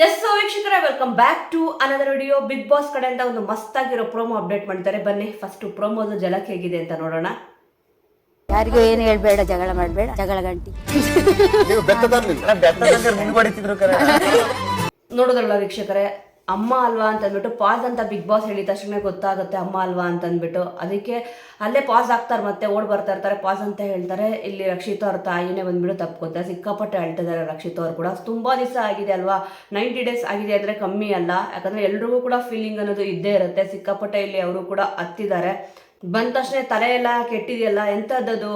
S so ವೀಕ್ಷಕರೇ, welcome back to another video. Bigg Boss ಕಡೆಯಿಂದ ಒಂದು ಮಸ್ತಾಗಿರೋ ಪ್ರೋಮೋ ಅಪ್ಡೇಟ್ ಮಾಡ್ತಾರೆ. ಬನ್ನಿ ಫಸ್ಟ್ ಪ್ರೋಮೋದು ಜಲಕ್ ಹೇಗಿದೆ ಅಂತ ನೋಡೋಣ. ಯಾರಿಗೂ ಏನು ಹೇಳ್ಬೇಡ, ಜಗಳ ಮಾಡಬೇಡ, ಜಗಳ ಗಂಟಿ ನೋಡೋದ್ರಲ್ಲ ವೀಕ್ಷಕರೇ, ಅಮ್ಮ ಅಲ್ವಾ ಅಂತಂದ್ಬಿಟ್ಟು ಪಾಸ್ ಅಂತ ಬಿಗ್ ಬಾಸ್ ಹೇಳಿದ ತಕ್ಷಣ ಗೊತ್ತಾಗುತ್ತೆ ಅಮ್ಮ ಅಲ್ವಾ ಅಂತಂದ್ಬಿಟ್ಟು. ಅದಕ್ಕೆ ಅಲ್ಲೇ ಪಾಸ್ ಆಗ್ತಾರೆ, ಮತ್ತೆ ಓಡ್ ಬರ್ತಾ ಇರ್ತಾರೆ. ಪಾಸ್ ಅಂತ ಹೇಳ್ತಾರೆ. ಇಲ್ಲಿ ರಕ್ಷಿತಾ ಅವ್ರ ತಾಯಿನೇ ಬಂದ್ಬಿಟ್ಟು ತಪ್ಕೊತಾರೆ. ಸಿಕ್ಕಾಪಟ್ಟೆ ಹೇಳ್ತಿದ್ದಾರೆ ರಕ್ಷಿತಾ ಅವ್ರು ಕೂಡ. ತುಂಬ ದಿವಸ ಆಗಿದೆ ಅಲ್ವಾ, 90 ಡೇಸ್ ಆಗಿದೆ ಅಂದರೆ ಕಮ್ಮಿ ಅಲ್ಲ. ಯಾಕಂದರೆ ಎಲ್ರಿಗೂ ಕೂಡ ಫೀಲಿಂಗ್ ಅನ್ನೋದು ಇದ್ದೇ ಇರುತ್ತೆ. ಸಿಕ್ಕಾಪಟ್ಟೆ ಇಲ್ಲಿ ಅವರು ಕೂಡ ಹತ್ತಿದ್ದಾರೆ. ಬಂದ ತಕ್ಷಣ ತಲೆ ಎಲ್ಲ ಕೆಟ್ಟಿದೆಯಲ್ಲ, ಎಂಥದ್ದು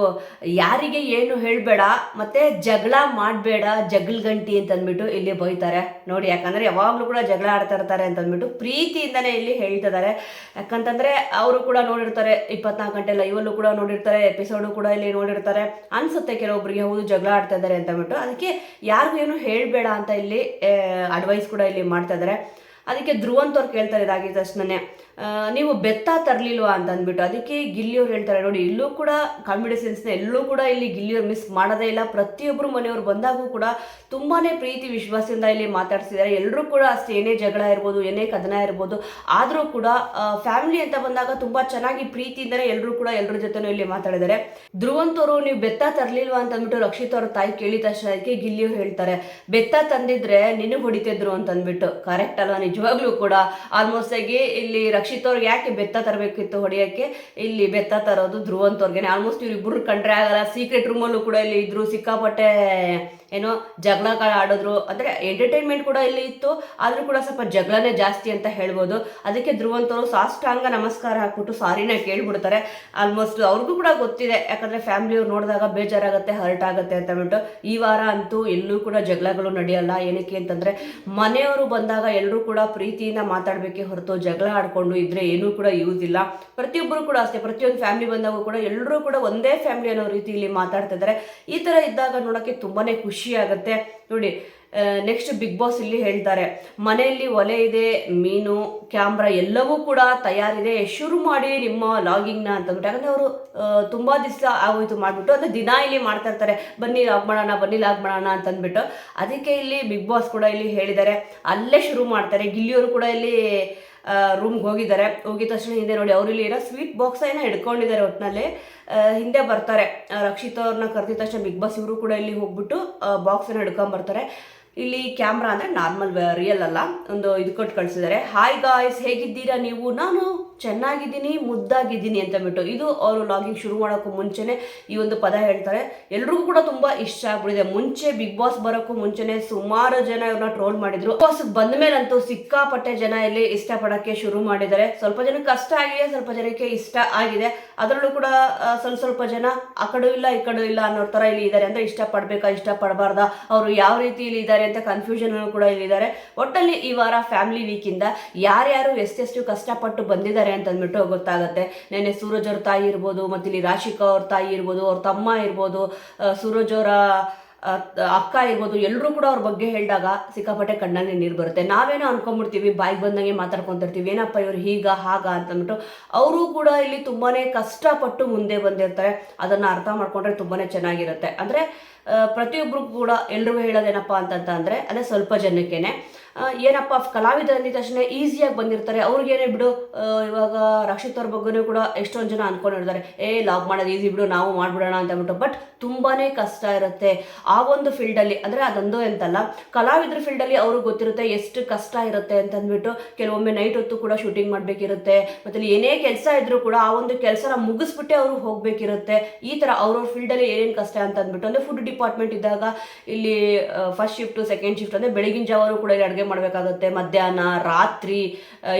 ಯಾರಿಗೆ ಏನು ಹೇಳಬೇಡ, ಮತ್ತೆ ಜಗಳ ಮಾಡಬೇಡ, ಜಗಳ ಗಂಟಿ ಅಂತಂದ್ಬಿಟ್ಟು ಇಲ್ಲಿ ಬೈತಾರೆ ನೋಡಿ. ಯಾಕಂದರೆ ಯಾವಾಗಲೂ ಕೂಡ ಜಗಳ ಆಡ್ತಾ ಇರ್ತಾರೆ ಅಂತಂದ್ಬಿಟ್ಟು ಪ್ರೀತಿಯಿಂದನೇ ಇಲ್ಲಿ ಹೇಳ್ತಿದ್ದಾರೆ. ಯಾಕಂತಂದರೆ ಅವರು ಕೂಡ ನೋಡಿರ್ತಾರೆ 24 ಗಂಟೆ ಲೈವಲ್ಲೂ ಕೂಡ ನೋಡಿರ್ತಾರೆ, ಎಪಿಸೋಡು ಕೂಡ ಇಲ್ಲಿ ನೋಡಿರ್ತಾರೆ. ಅನಿಸುತ್ತೆ ಕೆಲವೊಬ್ಬರಿಗೆ ಹೌದು ಜಗಳ ಆಡ್ತಾ ಇದ್ದಾರೆ ಅಂತಂದ್ಬಿಟ್ಟು. ಅದಕ್ಕೆ ಯಾರಿಗೂ ಏನು ಹೇಳಬೇಡ ಅಂತ ಇಲ್ಲಿ ಅಡ್ವೈಸ್ ಕೂಡ ಇಲ್ಲಿ ಮಾಡ್ತಾ ಇದ್ದಾರೆ. ಅದಕ್ಕೆ ಧ್ರುವಂತವ್ರು ಕೇಳ್ತಾರೆ ಇದಾಗಿದ್ದ ತಕ್ಷಣನೇ, ನೀವು ಬೆತ್ತ ತರಲಿಲ್ವಾ ಅಂತ ಅಂದ್ಬಿಟ್ಟು. ಅದಕ್ಕೆ ಗಿಲ್ಲಿಯವ್ರು ಹೇಳ್ತಾರೆ ನೋಡಿ, ಇಲ್ಲೂ ಕೂಡ ಕಾಮಿಡಿ ಸೆನ್ಸ್ನ ಎಲ್ಲೂ ಕೂಡ ಇಲ್ಲಿ ಗಿಲ್ಲಿಯವ್ರು ಮಿಸ್ ಮಾಡೋದೇ ಇಲ್ಲ. ಪ್ರತಿಯೊಬ್ಬರು ಮನೆಯವ್ರು ಬಂದಾಗೂ ಕೂಡ ತುಂಬಾ ಪ್ರೀತಿ ವಿಶ್ವಾಸದಿಂದ ಇಲ್ಲಿ ಮಾತಾಡ್ಸಿದ್ದಾರೆ. ಎಲ್ಲರೂ ಕೂಡ ಅಷ್ಟೇ, ಏನೇ ಜಗಳ ಇರ್ಬೋದು, ಏನೇ ಕದನ ಇರ್ಬೋದು, ಆದರೂ ಕೂಡ ಫ್ಯಾಮಿಲಿ ಅಂತ ಬಂದಾಗ ತುಂಬ ಚೆನ್ನಾಗಿ ಪ್ರೀತಿಯಿಂದಲೇ ಎಲ್ಲರೂ ಕೂಡ ಎಲ್ಲರ ಜೊತೆನೂ ಇಲ್ಲಿ ಮಾತಾಡಿದ್ದಾರೆ. ಧ್ರುವಂತವರು ನೀವು ಬೆತ್ತ ತರಲಿಲ್ವಾ ಅಂತ ಅಂದ್ಬಿಟ್ಟು ರಕ್ಷಿತ್ ಅವ್ರ ತಾಯಿ ಕೇಳಿದ ತಕ್ಷಣ ಅದಕ್ಕೆ ಗಿಲ್ಲಿಯವ್ರು ಹೇಳ್ತಾರೆ, ಬೆತ್ತ ತಂದಿದ್ರೆ ನಿನಗೆ ಹೊಡಿತಿದ್ರು ಅಂತ ಅಂದ್ಬಿಟ್ಟು. ಕರೆಕ್ಟ್ ಅಲ್ವಾ? ನಿಜವಾಗ್ಲೂ ಕೂಡ ಆಲ್ಮೋಸ್ಟ್ ಆಗಿ ಇಲ್ಲಿ ರಕ್ಷಿತ್ ಅವ್ರಿಗೆ ಯಾಕೆ ಬೆತ್ತ ತರಬೇಕಿತ್ತು ಹೊಡೆಯೋಕ್ಕೆ, ಇಲ್ಲಿ ಬೆತ್ತ ತರೋದು ಧ್ರುವಂತವ್ರಿಗೆ. ಆಲ್ಮೋಸ್ಟ್ ಇವ್ರಿಬ್ರು ಕಂಡ್ರೆ ಆಗಲ್ಲ. ಸೀಕ್ರೆಟ್ ರೂಮಲ್ಲೂ ಕೂಡ ಇಲ್ಲಿ ಇದ್ರು, ಸಿಕ್ಕಾಪಟ್ಟೆ ಏನೋ ಜಗಳ ಆಡಿದ್ರು. ಅಂದರೆ ಎಂಟರ್ಟೈನ್ಮೆಂಟ್ ಕೂಡ ಇಲ್ಲಿ ಇತ್ತು, ಆದರೂ ಕೂಡ ಸ್ವಲ್ಪ ಜಗಳನೇ ಜಾಸ್ತಿ ಅಂತ ಹೇಳ್ಬೋದು. ಅದಕ್ಕೆ ಧ್ರುವಂತವರು ಸಾಷ್ಟಾಂಗ ನಮಸ್ಕಾರ ಹಾಕ್ಬಿಟ್ಟು ಸಾರಿನ ಕೇಳ್ಬಿಡ್ತಾರೆ. ಆಲ್ಮೋಸ್ಟ್ ಅವ್ರಿಗೂ ಕೂಡ ಗೊತ್ತಿದೆ, ಯಾಕಂದರೆ ಫ್ಯಾಮಿಲಿಯವ್ರು ನೋಡಿದಾಗ ಬೇಜಾರಾಗುತ್ತೆ, ಹರ್ಟ್ ಆಗುತ್ತೆ ಅಂತ ಅಂದ್ಬಿಟ್ಟು. ಈ ವಾರ ಅಂತೂ ಎಲ್ಲೂ ಕೂಡ ಜಗಳಗಳು ನಡೆಯಲ್ಲ. ಏನಕ್ಕೆ ಅಂತಂದರೆ ಮನೆಯವರು ಬಂದಾಗ ಎಲ್ಲರೂ ಕೂಡ ಪ್ರೀತಿಯಿಂದ ಮಾತಾಡಬೇಕೆ ಹೊರತು ಜಗಳ ಆಡ್ಕೊಂಡು ಇದ್ರೆ ಏನೂ ಕೂಡ ಯೂಸ್ ಇಲ್ಲ. ಪ್ರತಿಯೊಬ್ಬರು ಕೂಡ ಅಷ್ಟೇ, ಪ್ರತಿಯೊಂದು ಫ್ಯಾಮಿಲಿ ಬಂದಾಗ ಕೂಡ ಎಲ್ಲರೂ ಕೂಡ ಒಂದೇ ಫ್ಯಾಮಿಲಿ ಅನ್ನೋ ರೀತಿಯಲ್ಲಿ ಮಾತಾಡ್ತಾ ಇದ್ದಾರೆ. ಈ ಥರ ಇದ್ದಾಗ ನೋಡೋಕ್ಕೆ ತುಂಬಾ ಖುಷಿ ಆಗುತ್ತೆ ನೋಡಿ. ನೆಕ್ಸ್ಟ್ ಬಿಗ್ ಬಾಸ್ ಇಲ್ಲಿ ಹೇಳ್ತಾರೆ, ಮನೆಯಲ್ಲಿ ಒಲೆ ಇದೆ, ಮೀನು, ಕ್ಯಾಮ್ರಾ ಎಲ್ಲವೂ ಕೂಡ ತಯಾರಿದೆ, ಶುರು ಮಾಡಿ ನಿಮ್ಮ ಲಾಗಿಂಗ್ನ ಅಂತಂದ್ಬಿಟ್ಟು. ಯಾಕಂದರೆ ಅವರು ತುಂಬ ದಿವಸ ಆಗೋಯ್ತು ಮಾಡಿಬಿಟ್ಟು, ಅಂದರೆ ದಿನ ಇಲ್ಲಿ ಮಾಡ್ತಾ ಇರ್ತಾರೆ, ಬನ್ನಿ ಲಾಗ್ ಮಾಡೋಣ, ಬನ್ನಿ ಲಾಗ್ ಮಾಡೋಣ ಅಂತಂದ್ಬಿಟ್ಟು. ಅದಕ್ಕೆ ಇಲ್ಲಿ ಬಿಗ್ ಬಾಸ್ ಕೂಡ ಇಲ್ಲಿ ಹೇಳಿದ್ದಾರೆ, ಅಲ್ಲೇ ಶುರು ಮಾಡ್ತಾರೆ. ಗಿಲ್ಲಿಯವರು ಕೂಡ ಇಲ್ಲಿ ರೂಮ್ಗೆ ಹೋಗಿದ್ದಾರೆ. ಹೋಗಿದ ತಕ್ಷಣ ಹಿಂದೆ ನೋಡಿ, ಅವರು ಇಲ್ಲಿ ಏನೋ ಸ್ವೀಟ್ ಬಾಕ್ಸ್ ಏನೋ ಹಿಡ್ಕೊಂಡಿದ್ದಾರೆ. ಒಟ್ಟಿನಲ್ಲಿ ಹಿಂದೆ ಬರ್ತಾರೆ. ರಕ್ಷಿತ್ ಅವ್ರನ್ನ ಕರೆದಿದ ತಕ್ಷಣ ಬಿಗ್ ಬಾಸ್ ಇವರು ಕೂಡ ಇಲ್ಲಿ ಹೋಗ್ಬಿಟ್ಟು ಬಾಕ್ಸನ್ನು ಹಿಡ್ಕೊಂಬರ್ತಾರೆ. ಇಲ್ಲಿ ಕ್ಯಾಮ್ರಾ ಅಂದರೆ ನಾರ್ಮಲ್ ರಿಯಲ್ ಅಲ್ಲ, ಒಂದು ಇದು ಕೊಟ್ಟು ಕಳಿಸಿದ್ದಾರೆ. ಹಾಯ್ ಗಾಯ್ಸ್, ಹೇಗಿದ್ದೀರಾ ನೀವು? ನಾನು ಚೆನ್ನಾಗಿದ್ದೀನಿ, ಮುದ್ದಾಗಿದ್ದೀನಿ ಅಂತಂದ್ಬಿಟ್ಟು. ಇದು ಅವರು ಲಾಗಿಂಗ್ ಶುರು ಮಾಡೋಕ್ಕೂ ಮುಂಚೆನೇ ಈ ಒಂದು ಪದ ಹೇಳ್ತಾರೆ. ಎಲ್ರಿಗೂ ಕೂಡ ತುಂಬ ಇಷ್ಟ ಆಗ್ಬಿಟ್ಟಿದೆ. ಮುಂಚೆ ಬಿಗ್ ಬಾಸ್ ಬರೋಕ್ಕೂ ಮುಂಚೆನೇ ಸುಮಾರು ಜನ ಇವ್ರನ್ನ ಟ್ರೋಲ್ ಮಾಡಿದ್ರು. ಬಿಗ್ ಬಾಸ್ ಬಂದ ಮೇಲಂತೂ ಸಿಕ್ಕಾಪಟ್ಟೆ ಜನ ಇಲ್ಲಿ ಇಷ್ಟಪಡೋಕ್ಕೆ ಶುರು ಮಾಡಿದ್ದಾರೆ. ಸ್ವಲ್ಪ ಜನಕ್ಕೆ ಕಷ್ಟ ಆಗಿದೆ, ಸ್ವಲ್ಪ ಜನಕ್ಕೆ ಇಷ್ಟ ಆಗಿದೆ. ಅದರಲ್ಲೂ ಕೂಡ ಸ್ವಲ್ಪ ಜನ ಆ ಕಡೆ ಇಲ್ಲ ಈ ಕಡೆ ಇಲ್ಲ ಅನ್ನೋ ಥರ ಇಲ್ಲಿ ಇದ್ದಾರೆ. ಅಂದರೆ ಇಷ್ಟಪಡಬೇಕಾ ಇಷ್ಟಪಡಬಾರ್ದಾ, ಅವರು ಯಾವ ರೀತಿ ಇಲ್ಲಿ ಇದ್ದಾರೆ ಅಂತ ಕನ್ಫ್ಯೂಷನ್ ಕೂಡ ಇಲ್ಲಿದ್ದಾರೆ. ಒಟ್ಟಲ್ಲಿ ಈ ವಾರ ಫ್ಯಾಮಿಲಿ ವೀಕಿಂದ ಯಾರ್ಯಾರು ಎಷ್ಟೆಷ್ಟು ಕಷ್ಟಪಟ್ಟು ಬಂದಿದ್ದಾರೆ ಅಂತಂದ್ಬಿಟ್ಟು ಗೊತ್ತಾಗುತ್ತೆ. ನೆನ್ನೆ ಸೂರಜ್ ಅವ್ರ ತಾಯಿ ಇರ್ಬೋದು, ಮತ್ತು ಇಲ್ಲಿ ರಾಶಿಕಾ ಅವ್ರ ತಾಯಿ ಇರ್ಬೋದು, ಅವ್ರ ತಮ್ಮ ಇರ್ಬೋದು, ಸೂರಜ್ ಅವರ ಅಕ್ಕ ಇರ್ಬೋದು, ಎಲ್ಲರೂ ಕೂಡ ಅವ್ರ ಬಗ್ಗೆ ಹೇಳಿದಾಗ ಸಿಕ್ಕಾಪಟ್ಟೆ ಕಣ್ಣಲ್ಲಿ ನೀರು ಬರುತ್ತೆ. ನಾವೇನೋ ಅನ್ಕೊಂಡ್ಬಿಡ್ತೀವಿ, ಬಾಯಿಗೆ ಬಂದಂಗೆ ಮಾತಾಡ್ಕೊತಿರ್ತೀವಿ, ಏನಪ್ಪ ಇವ್ರು ಹೀಗ ಹಾಗ ಅಂತಂದ್ಬಿಟ್ಟು. ಅವರು ಕೂಡ ಇಲ್ಲಿ ತುಂಬಾ ಕಷ್ಟಪಟ್ಟು ಮುಂದೆ ಬಂದಿರ್ತಾರೆ. ಅದನ್ನು ಅರ್ಥ ಮಾಡ್ಕೊಂಡ್ರೆ ತುಂಬಾ ಚೆನ್ನಾಗಿರುತ್ತೆ. ಅಂದರೆ ಪ್ರತಿಯೊಬ್ಬರಿಗೂ ಕೂಡ ಎಲ್ರಿಗೂ ಹೇಳೋದೇನಪ್ಪ ಅಂತಂದರೆ, ಅದೇ ಸ್ವಲ್ಪ ಜನಕ್ಕೇನೆ ಏನಪ್ಪ ಕಲಾವಿದ ಅಂದಿದ ತಕ್ಷಣ ಈಸಿಯಾಗಿ ಬಂದಿರ್ತಾರೆ. ಅವ್ರಿಗೇನೆ ಬಿಡು. ಇವಾಗ ರಕ್ಷಿತ್ ಅವ್ರ ಬಗ್ಗೆನೂ ಕೂಡ ಎಷ್ಟೊಂದು ಜನ ಅಂದ್ಕೊಂಡಿರ್ತಾರೆ, ಲಾಗ್ ಮಾಡೋದು ಈಸಿ ಬಿಡು, ನಾವು ಮಾಡಿಬಿಡೋಣ ಅಂತಂದ್ಬಿಟ್ಟು. ಬಟ್ ತುಂಬಾ ಕಷ್ಟ ಇರುತ್ತೆ ಆ ಒಂದು ಫೀಲ್ಡಲ್ಲಿ. ಅಂದರೆ ಅದೊಂದು ಅಂತಲ್ಲ, ಕಲಾವಿದ್ರ ಫೀಲ್ಡಲ್ಲಿ ಅವ್ರಿಗೆ ಗೊತ್ತಿರುತ್ತೆ ಎಷ್ಟು ಕಷ್ಟ ಇರುತ್ತೆ ಅಂತಂದ್ಬಿಟ್ಟು. ಕೆಲವೊಮ್ಮೆ ನೈಟ್ ಹೊತ್ತು ಕೂಡ ಶೂಟಿಂಗ್ ಮಾಡಬೇಕಿರುತ್ತೆ. ಮತ್ತು ಏನೇ ಕೆಲಸ ಇದ್ರೂ ಕೂಡ ಆ ಒಂದು ಕೆಲಸನ ಮುಗಿಸ್ಬಿಟ್ಟೆ ಅವರು ಹೋಗಬೇಕಿರುತ್ತೆ. ಈ ಥರ ಅವ್ರವ್ರ ಫೀಲ್ಡಲ್ಲಿ ಏನೇನು ಕಷ್ಟ ಅಂತಂದ್ಬಿಟ್ಟು. ಅಂದರೆ ಫುಡ್ ಡಿಪಾರ್ಟ್ಮೆಂಟ್ ಇದ್ದಾಗ ಇಲ್ಲಿ ಫಸ್ಟ್ ಶಿಫ್ಟು, ಸೆಕೆಂಡ್ ಶಿಫ್ಟ್, ಅಂದರೆ ಬೆಳಗಿನ ಜಾವರು ಕೂಡ ಇಲ್ಲಿ ಅಡುಗೆ ಮಾಡಬೇಕಾಗುತ್ತೆ, ಮಧ್ಯಾಹ್ನ, ರಾತ್ರಿ,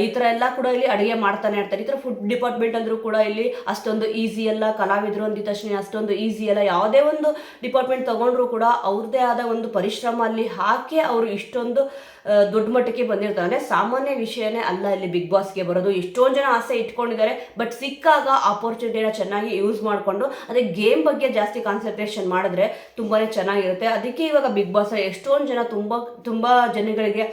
ಈ ಥರ ಎಲ್ಲ ಕೂಡ ಇಲ್ಲಿ ಅಡುಗೆ ಮಾಡ್ತಾನೆ ಇರ್ತಾರೆ. ಈ ಥರ ಫುಡ್ ಡಿಪಾರ್ಟ್ಮೆಂಟ್ ಅಂದರೂ ಕೂಡ ಇಲ್ಲಿ ಅಷ್ಟೊಂದು ಈಸಿ ಅಲ್ಲ. ಕಲಾವಿದರು ಅಂದಿದ ತಕ್ಷಣ ಅಷ್ಟೊಂದು ಈಸಿ ಅಲ್ಲ. ಯಾವುದೇ ಒಂದು ಡಿಪಾರ್ಟ್ಮೆಂಟ್ ತೊಗೊಂಡ್ರೂ ಕೂಡ ಅವ್ರದ್ದೇ ಆದ ಒಂದು ಪರಿಶ್ರಮ ಅಲ್ಲಿ ಹಾಕಿ ಅವರು ಇಷ್ಟೊಂದು ದೊಡ್ಡ ಮಟ್ಟಕ್ಕೆ ಬಂದಿರ್ತಾರೆ. ಅಂದರೆ ಸಾಮಾನ್ಯ ವಿಷಯನೇ ಅಲ್ಲ ಇಲ್ಲಿ ಬಿಗ್ ಬಾಸ್ಗೆ ಬರೋದು. ಎಷ್ಟೊಂದು ಜನ ಆಸೆ ಇಟ್ಕೊಂಡಿದ್ದಾರೆ, ಬಟ್ ಸಿಕ್ಕಾಗ ಆಪರ್ಚುನಿಟಿನ ಚೆನ್ನಾಗಿ ಯೂಸ್ ಮಾಡಿಕೊಂಡು ಅದೇ ಗೇಮ್ ಬಗ್ಗೆ ಜಾಸ್ತಿ ಕಾನ್ಸಂಟ್ರೇಷನ್ ಮಾಡಿದ್ರೆ ತುಂಬಾ ಚೆನ್ನಾಗಿರುತ್ತೆ. ಅದಕ್ಕೆ ಇವಾಗ ಬಿಗ್ ಬಾಸ್ ಎಷ್ಟೊಂದು ಜನ ತುಂಬ ಜನಗಳಿಗೆ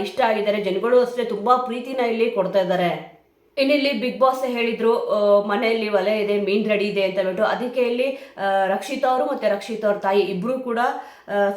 ಇಷ್ಟ ಆಗಿದ್ದಾರೆ. ಜನಗಳು ಅಷ್ಟೇ ತುಂಬ ಪ್ರೀತಿನ ಇಲ್ಲಿ ಕೊಡ್ತಾ ಇದ್ದಾರೆ. ಇನ್ನಿಲ್ಲಿ ಬಿಗ್ ಬಾಸ್ ಹೇಳಿದ್ರು ಮನೆಯಲ್ಲಿ ಒಲೆ ಇದೆ, ಮೀನ್ ರೆಡಿ ಇದೆ ಅಂತ ಹೇಳ್ಬಿಟ್ಟು. ಅದಕ್ಕೆ ಇಲ್ಲಿ ರಕ್ಷಿತಾ ಅವರು ಮತ್ತೆ ರಕ್ಷಿತಾ ಅವ್ರ ತಾಯಿ ಇಬ್ರು ಕೂಡ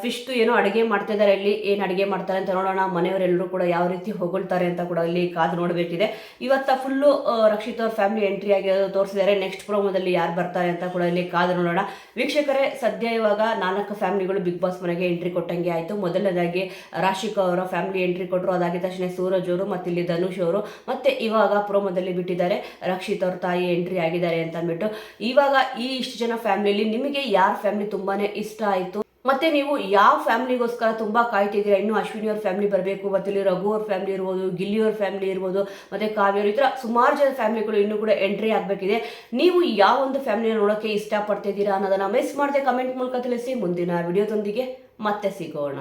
ಫಿಶ್ದು ಏನೋ ಅಡುಗೆ ಮಾಡ್ತಾ ಇದ್ದಾರೆ. ಇಲ್ಲಿ ಏನು ಅಡುಗೆ ಮಾಡ್ತಾರೆ ಅಂತ ನೋಡೋಣ. ಮನೆಯವರೆಲ್ಲರೂ ಕೂಡ ಯಾವ ರೀತಿ ಹೊಗಳ್ತಾರೆ ಅಂತ ಕೂಡ ಇಲ್ಲಿ ಕಾದು ನೋಡಬೇಕಿದೆ. ಇವತ್ತ ಫುಲ್ಲು ರಕ್ಷಿತಾ ಅವ್ರ ಫ್ಯಾಮಿಲಿ ಎಂಟ್ರಿ ಆಗಿ ತೋರಿಸಿದ್ದಾರೆ. ನೆಕ್ಸ್ಟ್ ಪ್ರೋಮೋದಲ್ಲಿ ಯಾರು ಬರ್ತಾರೆ ಅಂತ ಕೂಡ ಇಲ್ಲಿ ಕಾದು ನೋಡೋಣ. ವೀಕ್ಷಕರೇ, ಸದ್ಯ ಇವಾಗ 4 ಫ್ಯಾಮಿಲಿಗಳು ಬಿಗ್ ಬಾಸ್ ಮನೆಗೆ ಎಂಟ್ರಿ ಕೊಟ್ಟಂಗೆ ಆಯಿತು. ಮೊದಲನೇದಾಗಿ ರಾಶಿಕಾ ಅವರ ಫ್ಯಾಮಿಲಿ ಎಂಟ್ರಿ ಕೊಟ್ಟರು. ಅದಾಗಿದ ತಕ್ಷಣ ಸೂರಜ್ ಅವರು ಮತ್ತು ಇಲ್ಲಿ ಧನುಷ್ ಅವರು, ಮತ್ತೆ ಇವಾಗ ಪ್ರೋಮೋದಲ್ಲಿ ಬಿಟ್ಟಿದ್ದಾರೆ ರಕ್ಷಿತಾ ಅವ್ರ ತಾಯಿ ಎಂಟ್ರಿ ಆಗಿದ್ದಾರೆ ಅಂತ ಅಂದ್ಬಿಟ್ಟು. ಇವಾಗ ಈ ಇಷ್ಟು ಜನ ಫ್ಯಾಮಿಲಿಯಲ್ಲಿ ನಿಮಗೆ ಯಾರ ಫ್ಯಾಮಿಲಿ ತುಂಬಾನೇ ಇಷ್ಟ ಆಯಿತು, ಮತ್ತೆ ನೀವು ಯಾವ ಫ್ಯಾಮಿಲಿಗೋಸ್ಕರ ತುಂಬ ಕಾಯ್ತಿದ್ದೀರಾ? ಇನ್ನು ಅಶ್ವಿನಿ ಅವ್ರ ಫ್ಯಾಮಿಲಿ ಬರಬೇಕು, ಮತ್ತೆ ಇಲ್ಲಿ ರಘು ಅವ್ರ ಫ್ಯಾಮಿಲಿ ಇರ್ಬೋದು, ಗಿಲ್ಲಿ ಅವ್ರ ಫ್ಯಾಮಿಲಿ ಇರ್ಬೋದು, ಮತ್ತೆ ಕಾವ್ಯರು, ಈ ಥರ ಸುಮಾರು ಜನ ಫ್ಯಾಮಿಲಿಗಳು ಇನ್ನೂ ಕೂಡ ಎಂಟ್ರಿ ಆಗಬೇಕಿದೆ. ನೀವು ಯಾವ ಒಂದು ಫ್ಯಾಮಿಲಿನ ನೋಡೋಕ್ಕೆ ಇಷ್ಟಪಡ್ತಿದ್ದೀರಾ ಅನ್ನೋದನ್ನ ಮಿಸ್ ಮಾಡದೆ ಕಮೆಂಟ್ ಮೂಲಕ ತಿಳಿಸಿ. ಮುಂದಿನ ವಿಡಿಯೋದೊಂದಿಗೆ ಮತ್ತೆ ಸಿಗೋಣ.